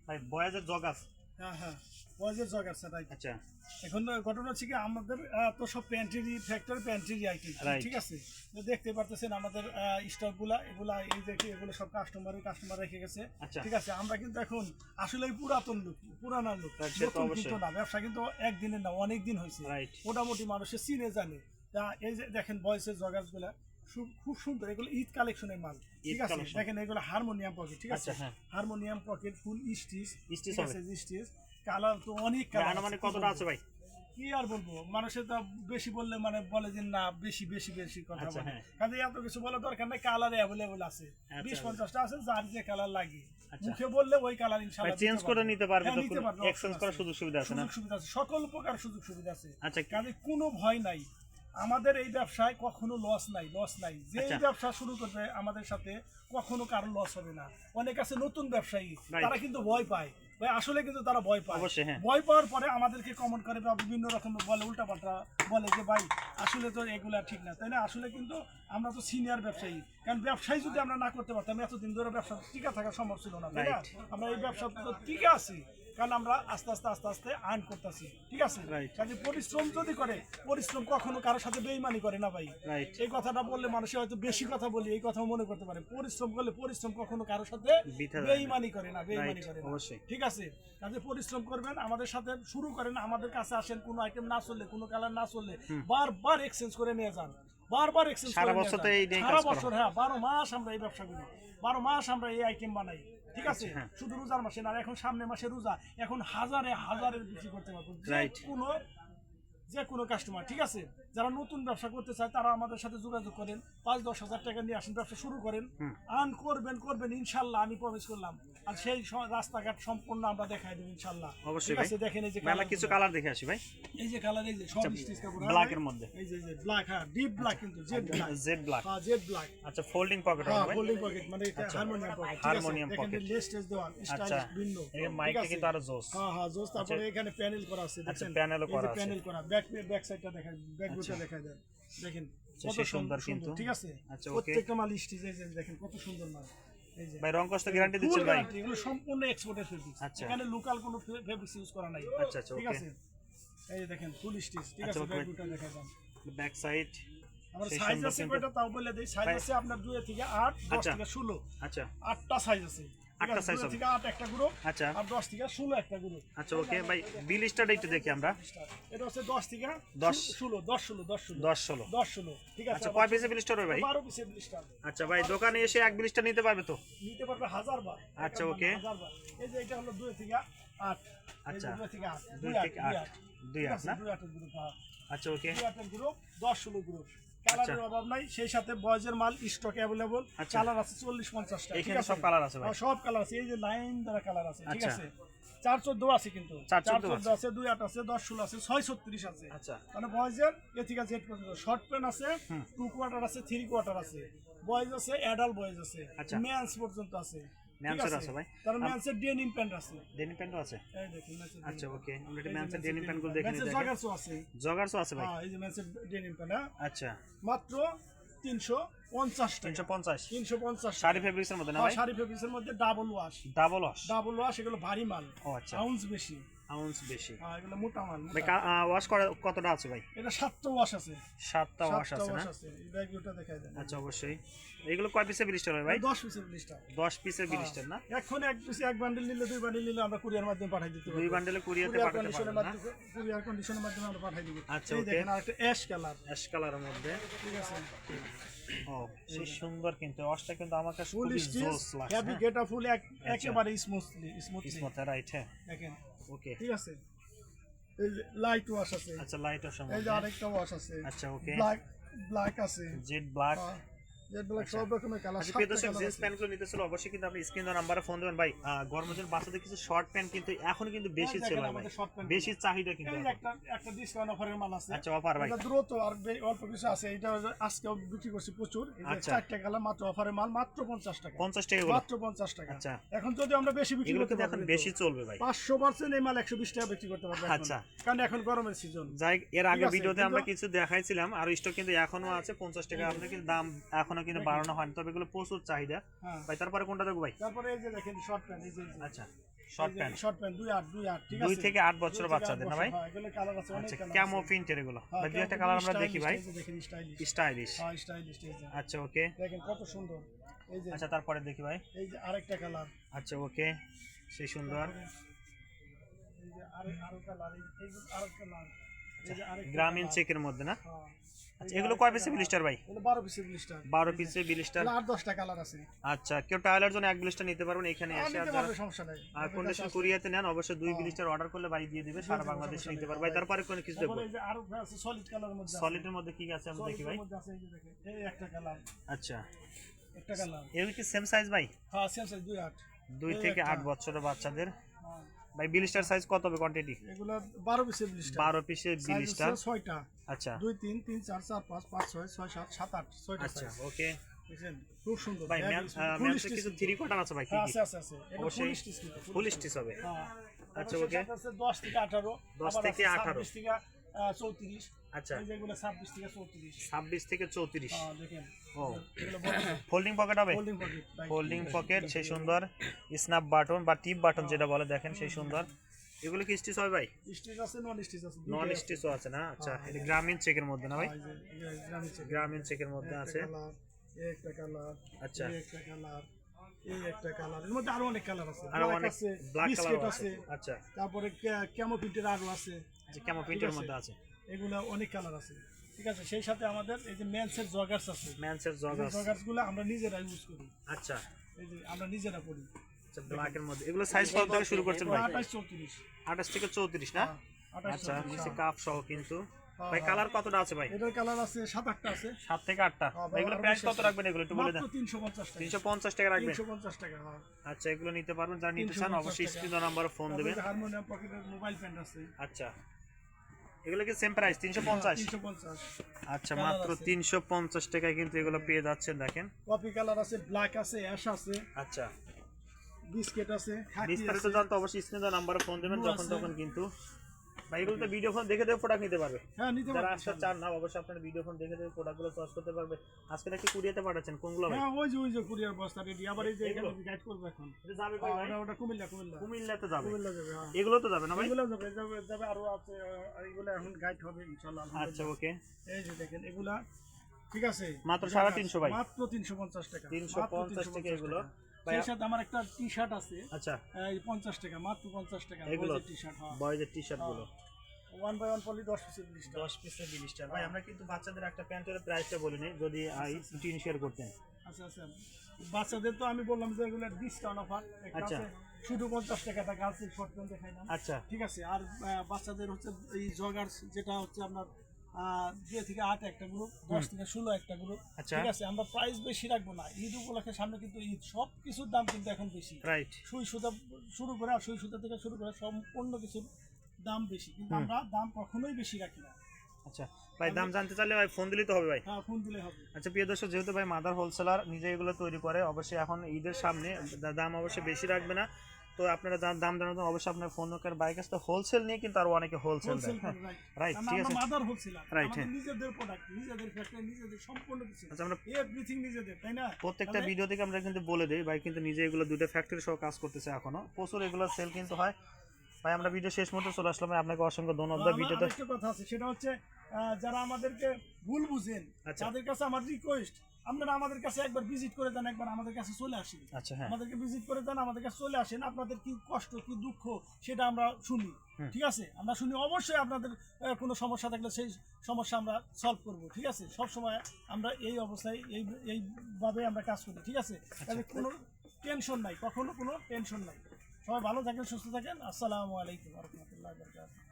ভাই বয়েজের জগাস। হ্যাঁ হ্যাঁ, বয়েজের জগার স্যার। আচ্ছা এখন ঘটনা হচ্ছে কি, আমাদের তো সব প্যান্ট্রি ফ্যাক্টরি প্যান্ট্রি আর কি, ঠিক আছে। তো দেখতে পারতেছেন আমাদের স্টকগুলা, এগুলা এই যে এগুলো সব কাস্টমার রেখে গেছে, ঠিক আছে। আমরা কিন্তু এখন আসলে পুরাতন লোক, পুরানা লোক, নতুন কিন্তু না। ব্যবসা কিন্তু একদিনের না, অনেক দিন হয়েছে, মোটামুটি মানুষের চিনে জানে। তা এই যে দেখেন বয়েসের জগাসগুলা খুব সুন্দর, এগুলো ঈদ কালেকশনের মাল, ঠিক আছে। দেখেন এগুলো হারমোনিয়াম পকেট, ঠিক আছে, হারমোনিয়াম পকেট ফুল স্টিচ, ঠিক আছে, স্টিচ। কালার তো অনেক কালার, মানে কতটা আছে ভাই কি আর বলবো, মানুষের তো বেশি বললে মানে বলে যে না বেশি বেশি বেশি কথা বলে, কাজে এত কিছু বলা দরকার নাই। কালার অ্যাভেলেবল আছে, 20-50টা আছে, যার যে কালার লাগে মুখে বললে ওই কালার ইনশাআল্লাহ চেঞ্জ করে নিতে পারবে, তো এক্সচেঞ্জ করার সুযোগ সুবিধা আছে না? সুবিধা আছে, সকল প্রকার সুযোগ সুবিধা আছে। আচ্ছা, কাজে কোনো ভয় নাই। আমাদের এই ব্যবসায় কখনো লস নাই, লস নাই। যে ব্যবসা শুরু করবে আমাদের সাথে কখনো কারো লস হবে না। অনেক আছে নতুন ব্যবসায়ী, তারা কিন্তু ভয় পায় ভাই, আসলে কিন্তু তারা ভয় পায়। ভয় পাওয়ার পরে আমাদেরকে কমেন্ট করে বা বিভিন্ন রকম বলে, উল্টাপাল্টা বলে যে ভাই আসলে তো এগুলা ঠিক না, তাই না? আসলে কিন্তু আমরা তো সিনিয়র ব্যবসায়ী, কারণ ব্যবসায়ী যদি আমরা না করতে পারতাম এতদিন ধরে ব্যবসা টিকা থাকা সম্ভব ছিল না, তাই না? আমরা এই ব্যবসা তো টিকে আছি কারণ আমরা আস্তে আস্তে আস্তে আস্তে আর্ন করতেছি, ঠিক আছে। কাজে পরিশ্রম যদি করে, পরিশ্রম কখনো কারোর সাথে বেইমানি করে না ভাই। এই কথাটা বললে মানুষের হয়তো বেশি কথা বলি, এই কথা মনে করতে পারে। পরিশ্রম করলে পরিশ্রম কখনো কারোর সাথে বেইমানি করে না, বেইমানি করে না, ঠিক আছে। কাজে পরিশ্রম করবেন, আমাদের সাথে শুরু করেন, আমাদের কাছে আসেন, কোনো আইটেম না চললে, কোনো কালার না চললে বারবার এক্সচেঞ্জ করে নিয়ে যান, বারবার এক্সচেঞ্জ করে নিয়ে যান। সারা বছর, হ্যাঁ 12 মাস আমরা এই ব্যবসা করি, 12 মাস আমরা এই আইটেম বানাই, ঠিক আছে। শুধু রোজার মাসে না, এখন সামনে মাসে রোজা, এখন হাজারের বিক্রি করতে পারবো যে কোনো কাস্টমার, ঠিক আছে। যারা নতুন ব্যবসা করতে চায় তারা আমাদের সাথে যোগাযোগ করেন, 5-10 হাজার টাকা নিয়ে আসেন, ব্যবসা শুরু করেন, আর্ন করবেন ইনশাল্লাহ, আমি প্রমিস করলাম। আর সেই রাস্তাঘাট সম্পূর্ণ আমরা দেখাই দেব ইনশাল্লাহ, ঠিক আছে। দেখেন এই যে কিছু কালার দেখে আসি ভাই, এই যে কালার, এই যে সব স্টিচ কাপড় ব্ল্যাক এর মধ্যে, এই যে ব্ল্যাক, হ্যাঁ ডিপ ব্ল্যাক, কিন্তু জেড ব্ল্যাক, হ্যাঁ জেড ব্ল্যাক। আচ্ছা, ফোল্ডিং পকেট হবে, হ্যাঁ ফোল্ডিং পকেট, মানে এটা হারমোনিয়াম পকেট, হারমোনিয়াম পকেট, দেখেন লেস্টেজ দেওয়া, স্টাইলিশ ভিন্ন, এই মাইকটা কিন্তু আরো জোস, হ্যাঁ জোস। তারপরে এখানে প্যানেল করা আছে, দেখেন প্যানেলও করা আছে, প্যানেল করা, ব্যাক সাইডটা দেখেন, ব্যাক গুটা দেখায় দেন, দেখেন কত সুন্দর কিন্তু, ঠিক আছে। প্রত্যেকটা মাল স্টিচ, এই যে দেখেন কত সুন্দর মাল। এই যে ভাই রং কষ্ট গ্যারান্টি দিচ্ছেন ভাই, এগুলো সম্পূর্ণ এক্সপোর্টের ফেব্রিক, এখানে লোকাল কোনো ফেব্রিক ইউজ করা নাই। আচ্ছা, ঠিক আছে। এই যে দেখেন ফুল স্টিচ, ঠিক আছে। ব্যাক গুটা দেখায় দেন, ব্যাক সাইড। আমার সাইজ আছে কয়টা তাও বলে দেই, সাইজ আছে আপনার 2 থেকে 8, 10 থেকে 16, আচ্ছা 8টা সাইজ আছে, 8টা সাইজ থেকে 8 একটা গ্রুপ, আচ্ছা, আর 10 থেকে 16 একটা গ্রুপ। আচ্ছা ওকে ভাই, বিল স্টার্ট একটু দেখি আমরা। এটা হচ্ছে 10 থেকে 16, ঠিক আছে। আচ্ছা, কয় পিসের বিল স্টার্ট হবে ভাই? 12 পিসের বিল স্টার্ট। আচ্ছা ভাই, দোকানে এসে এক বিল স্টার্ট নিতে পারবে তো? নিতে পারবে 1000 বার। আচ্ছা ওকে, 1000 বার। এই যে এটা হলো 2 থেকে 8, আচ্ছা 2 থেকে 8, 2 থেকে 8, 2 8 না, 2 8 এর গ্রুপ। আচ্ছা ওকে, 2 8 এর গ্রুপ, 10 16 গ্রুপ। কালারের অভাব নাই, সেই সাথে বয়েজের মাল স্টক अवेलेबल, কালার আছে 40-50 টা, ঠিক আছে। সব কালার আছে ভাই, সব কালার আছে, এই যে লাইন দ্বারা কালার আছে, ঠিক আছে। 414 আছে, কিন্তু 414 আছে, 2 8 আছে, 10 16 আছে, 6 36 আছে। আচ্ছা, মানে বয়েজের এ থেকে জেড পর্যন্ত শর্ট প্যান্ট আছে, 2 কোয়ার্টার আছে, 3 কোয়ার্টার আছে, বয়েজ আছে, অ্যাডাল্ট বয়েজ আছে, মেন্স পর্যন্ত আছে, মেন্সের আছে ভাই। তার মেন্সের ডেনিম প্যান্ট আছে, ডেনিম প্যান্টও আছে, এই দেখুন মেন্সের। আচ্ছা ওকে, আমরা এটা মেন্সের ডেনিম প্যান্ট গুলো দেখে নিই। মেন্সের জগার্সও আছে, জগার্সও আছে ভাই, হ্যাঁ এই যে মেন্সের ডেনিম প্যান্ট। আচ্ছা, মাত্র 350 টাকা, 350 শাড়ি ফেব্রিক্সের মধ্যে না ভাই? শাড়ি ফেব্রিক্সের মধ্যে ডাবল ওয়াশ, এগুলো ভারী মাল। ও আচ্ছা, আউন্স বেশি, হ্যাঁ এগুলো মোটা মাল। ভাই ওয়াশ করা কতটা আছে ভাই? এটা 7টা ওয়াশ আছে, 7টা ওয়াশ আছে না? এই ব্যাগটা দেখাই দেন। আচ্ছা অবশ্যই। এগুলো কয় পিসের বিলিস্টার হয় ভাই? 10 পিসের বিলিস্টার, 10 পিসের বিলিস্টার না? এখন এক পিস, এক বান্ডেল নিলে, 2 বান্ডেল নিলে আমরা কুরিয়ার মাধ্যমে পাঠাই দিতে পারবো, 2 বান্ডেলে কুরিয়ারে পাঠাতে পারবো না, কুরিয়ার কন্ডিশনের মাধ্যমে আমরা পাঠাই দিব। আচ্ছা ওকে, দেখেন আরেকটা অ্যাশ কালারের মধ্যে, ঠিক আছে। ও সেই সুন্দর, কিন্তু ওয়াশটা কিন্তু আমার কাছে খুবই জোস লাগছে, হেভি গেটা ফুল, একেবারে স্মুথ রাইট, হ্যাঁ দেখেন ওকে, ঠিক আছে। এই যে লাইট ওয়াশ আছে, আচ্ছা লাইট ওয়াশ, এই যে আরেকটা ওয়াশ আছে, আচ্ছা ওকে, ব্ল্যাক আছে, জেড ব্ল্যাক, সব রকমের কালার। আচ্ছা প্রিয় দর্শক, জিন্স প্যান্টগুলো নিতে ছিল অবশ্যই কিন্তু আপনি স্ক্রিন নাম্বারে ফোন দিবেন ভাই। গরমের জন্য বাচ্চাদের কিছু শর্ট প্যান্ট কিন্তু এখন কিন্তু বেশি চলে ভাই, বেশি চাহিদা কিন্তু। এই একটা ডিসকাউন্ট অফারের মাল আছে, আচ্ছা অফার ভাই, এটা দ্রুত আর অল্প কিছু আছে, এটা আজকে বিক্রি করছি প্রচুর, এই যে 4টা কালার, মাত্র অফারের মাল, মাত্র 50 টাকা, 50 টাকা মাত্র 50 টাকা। আচ্ছা, এখন যদি আমরা বেশি বিক্রি করতে পারি, এখন বেশি চলবে ভাই, 500% এই মাল 120 টাকা বিক্রি করতে পারবো। আচ্ছা, কারণ এখন গরমের সিজন। যাই, এর আগে ভিডিওতে আমরা কিছু দেখাইছিলাম, আর স্টক কিন্তু এখনো আছে 50 টাকা, আপনাদের কিন্তু দাম এখনো কিন্তু বাড়ানো হয়নি, তবে এগুলো প্রচুর চাহিদা ভাই। তারপরে কোনটা দেখবো ভাই? তারপরে এই যে দেখেন শর্ট প্যান্ট, এই যে, আচ্ছা শর্ট প্যান্ট, শর্ট প্যান্ট 2 ঠিক আছে, 2 থেকে 8 বছরের বাচ্চাদের না ভাই? হ্যাঁ এগুলো কালার আছে, অনেক আচ্ছা কালার ক্যামো প্রিন্টের এগুলো ভাই, দুই একটা কালার আমরা দেখি ভাই। দেখেন স্টাইলিশ, স্টাইলিশ, হ্যাঁ স্টাইলিশ এই যে আচ্ছা ওকে। দেখেন কত সুন্দর, এই যে আচ্ছা তারপরে দেখি ভাই। এই যে আরেকটা কালার, আচ্ছা ওকে, সেই সুন্দর। এই যে আরো কালার, এই যে আরেকটা কালার, এই যে আরেকটা গ্রামীণ চেকের মধ্যে না? হ্যাঁ আচ্ছা এগুলো কয় পিসের ব্লিস্টার ভাই? এগুলো 12 পিসের ব্লিস্টার, 12 পিসের ব্লিস্টার, 8-10টা কালার আছে। আচ্ছা কেউ টাইলার জন্য এক ব্লিস্টার নিতে পারবেন এখানে এসে, আর যারা সমস্যা নাই আর কন্ডিশন কুরিয়াতে নেন অবশ্যই 2 ব্লিস্টার অর্ডার করলে ভাই দিয়ে দিবে, সারা বাংলাদেশে নিতে পারবে ভাই। তারপরে কোন কিছু দেখবো? এই যে আরো আছে সলিড কালারের মধ্যে, সলিডের মধ্যে কি আছে আমরা দেখি ভাই। মধ্যে আছে, এই যে দেখেন এই একটা কালার, আচ্ছা একটা কালার, এগুলো কি সেম সাইজ ভাই? হ্যাঁ সেম সাইজ 2 থেকে 8 বছরের বাচ্চাদের হ্যাঁ ভাই। ব্লিস্টার সাইজ কত হবে কোয়ান্টিটি? এগুলো 12 পিসের ব্লিস্টার, 12 পিসের ব্লিস্টার, 6টা, আচ্ছা 2 3 3 4 4 5 5 6 6 7 7 8 6টা আচ্ছা সাইজ, ওকে দেখেন খুব সুন্দর ভাই। ম্যামসে কিছু 3 কোয়ার্টার আছে ভাই? কি আছে কি আছে আছে, এটা অবশ্যই ফুল স্টিচ কিন্তু, ফুল স্টিচ হবে। হ্যাঁ আচ্ছা ওকে, 10 থেকে 18, 10 থেকে 18, 26 থেকে 34, আচ্ছা এই যেগুলো 26 থেকে 34, 26 থেকে 34। হ্যাঁ দেখেন ও এগুলো বড় ফোল্ডিং পকেট হবে? ফোল্ডিং পকেট, ফোল্ডিং পকেট, সেই সুন্দর। স্ন্যাপ বাটন বা টিপ বাটন যেটা বলে, দেখেন সেই সুন্দর। এগুলো কি স্টিচ হবে ভাই? স্টিচ আছে, নন স্টিচ আছে, নন স্টিচও আছে না? আচ্ছা এটা গ্রামীণ চেকের মধ্যে না ভাই? গ্রামীণ চেকের মধ্যে আছে, এই একটা কালার, আচ্ছা এই একটা কালার, এই একটা কালার, এর মধ্যে আরো অনেক কালার আছে, আরো অনেক ব্ল্যাক কালার বিস্কিট আছে। আছে, আচ্ছা তারপরে ক্যামো প্রিন্টের আরো আছে, আচ্ছা ক্যামো প্রিন্টের মধ্যে আছে, এগুলা অনেক কালার আছে, ঠিক আছে। সেই সাথে আমাদের এই যে মেন্সের জগার্স আছে, ম্যানসের জগার্স, জগার্স গুলো আমরা নিজেরা ইউজ করি, আচ্ছা এই যে আমরা নিজেরা করি। আচ্ছা ব্ল্যাক এর মধ্যে এগুলো সাইজ কত থেকে শুরু করছেন ভাই? 28 28 থেকে 34 না? 28 আচ্ছা নিচে কাপ সহ কিন্তু ভাই। কালার কতটা আছে ভাই? এটার কালার আছে 7-8টা আছে, 7 থেকে 8টা। এগুলো প্রাইস কত রাখবেন এগুলো একটু বলে দেন? মাত্র 350 টাকা, 350 টাকা রাখবেন? 350 টাকা, হ্যাঁ। আচ্ছা এগুলো নিতে পারবেন, যারা নিতে চান অবশ্যই স্ক্রিন নাম্বারে ফোন দিবেন। হারমোনিয়াম পকেটের মোবাইল প্যান্ট আছে, আচ্ছা এগুলো কি সেম প্রাইস 350? 350। আচ্ছা মাত্র 350 টাকায় কিন্তু এগুলো পেয়ে যাচ্ছেন, দেখেন। কপি কালার আছে, ব্ল্যাক আছে, অ্যাশ আছে, আচ্ছা বিস্কিট আছে, খাকি বিস্তারিত আছে, জানতে অবশ্যই স্ক্রিন নাম্বারে ফোন দিবেন যখন তখন কিন্তু ভাই। এগুলো তো ভিডিও ফোন দেখে দেখে প্রোডাক্ট নিতে পারবে, হ্যাঁ নিতে যারা পারবেন। আসতে চান না অবশ্যই আপনারা ভিডিও ফোন দেখে দেখে প্রোডাক্টগুলো চয়েস করতে পারবে। আজকে নাকি কুরিয়াতে পাঠাচ্ছেন কোনগুলো ভাই? হ্যাঁ ওই যে কুরিয়ার বস্তা রেডি, আবার এই যে এখানে গাইড করব এখন, এটা যাবে কই ভাই? ওটা কুমিল্লা, কুমিল্লাতে যাবে, কুমিল্লা যাবে, হ্যাঁ এগুলো তো যাবে না ভাই? এগুলো যাবে আরো আছে, এগুলো এখন গাইড হবে ইনশাআল্লাহ। আচ্ছা ওকে, এই যে দেখেন এগুলা, ঠিক আছে মাত্র 350 ভাই, মাত্র 350 টাকা, 350 টাকা এগুলো ভাই। সেই সাথে আমার একটা টি-শার্ট আছে, আচ্ছা এই 50 টাকা, মাত্র 50 টাকা এগুলো টি-শার্ট, হ্যাঁ বয়েজের টি-শার্ট গুলো 1 বাই 1 পলি 10 পিসের লিস্ট, 10 পিসের ব্লিস্টার ভাই। আমরা কিন্তু বাচ্চাদের একটা প্যান্টের প্রাইসটা বলিনি, যদি টিন শেয়ার করতেন। আচ্ছা আচ্ছা, বাচ্চাদের তো আমি বললাম যে এগুলো ডিসকাউন্ট অফার, আচ্ছা। শুধু 50 টাকাটা গার্লসের শর্ট প্যান্ট দেখাইলাম, আচ্ছা ঠিক আছে। আর বাচ্চাদের হচ্ছে এই জগার্স, যেটা হচ্ছে আপনার 2 থেকে 8 একটা গ্রুপ, 10 থেকে 16 একটা গ্রুপ, আচ্ছা ঠিক আছে। আমরা প্রাইস বেশি রাখবো না, ঈদ উপলক্ষে সামনে কিন্তু ঈদ, সব কিছুর দাম কিন্তু এখন বেশি, রাইট। সুই সুতা শুরু করে, আর সুই সুতা থেকে শুরু করে সম্পূর্ণ কিছুর দাম বেশি, কিন্তু আমরা দাম কখনোই বেশি রাখি না। আচ্ছা ভাই দাম জানতে চাইলে ভাই ফোন দিলেই তো হবে ভাই? হ্যাঁ ফোন দিলে হবে। আচ্ছা প্রিয় দর্শক, যেহেতু ভাই মাদার হোলসেলার নিজে এগুলো তৈরি করে, অবশ্যই এখন ঈদের সামনে দাম অবশ্যই বেশি রাখবে না। তো আপনারা দাম জানার জন্য অবশ্যই আপনার ফোন করে বাইক আসতে, হোলসেল নিয়ে কিন্তু আরো অনেকে হোলসেল দেয়, রাইট ঠিক আছে। মাদার হোলসেলার, রাইট, আমাদের নিজেদের প্রোডাক্ট, নিজেদের ফ্যাক্টরি, নিজেদের সম্পূর্ণ কিছু, আচ্ছা আমরা এভরিথিং নিজেদের, তাই না? প্রত্যেকটা ভিডিও থেকে আমরা কিন্তু বলে দিই ভাই কিন্তু নিজে এগুলো দুটো ফ্যাক্টরি সহ কাজ করতেছে, এখনো প্রচুর এগুলো সেল কিন্তু হয় ভাই। আমরা ভিডিও শেষ মুহূর্তে চলে আসলাম, আপনাকে অসংখ্য ধন্যবাদ। ভিডিওতে একটা কথা আছে, সেটা হচ্ছে যারা আমাদেরকে ভুল বুঝেন, আচ্ছা। তাদের কাছে আমার রিকোয়েস্ট, আপনারা আমাদের কাছে একবার ভিজিট করে দেন, একবার আমাদের কাছে চলে আসেন। আচ্ছা হ্যাঁ, আমাদেরকে ভিজিট করে দেন, আমাদের কাছে চলে আসেন, আপনাদের কি কষ্ট কি দুঃখ সেটা আমরা শুনি, ঠিক আছে। আমরা শুনি, অবশ্যই আপনাদের কোনো সমস্যা থাকলে সেই সমস্যা আমরা সলভ করব, ঠিক আছে। সব সময় আমরা এই অবস্থায় এইভাবে আমরা কাজ করি, ঠিক আছে। তাহলে কোনো টেনশন নাই, কখনো কোনো টেনশন নাই। সবাই ভালো থাকেন, সুস্থ থাকেন। আসসালামু আলাইকুম ওয়া রাহমাতুল্লাহি ওয়া বারাকাতুহু।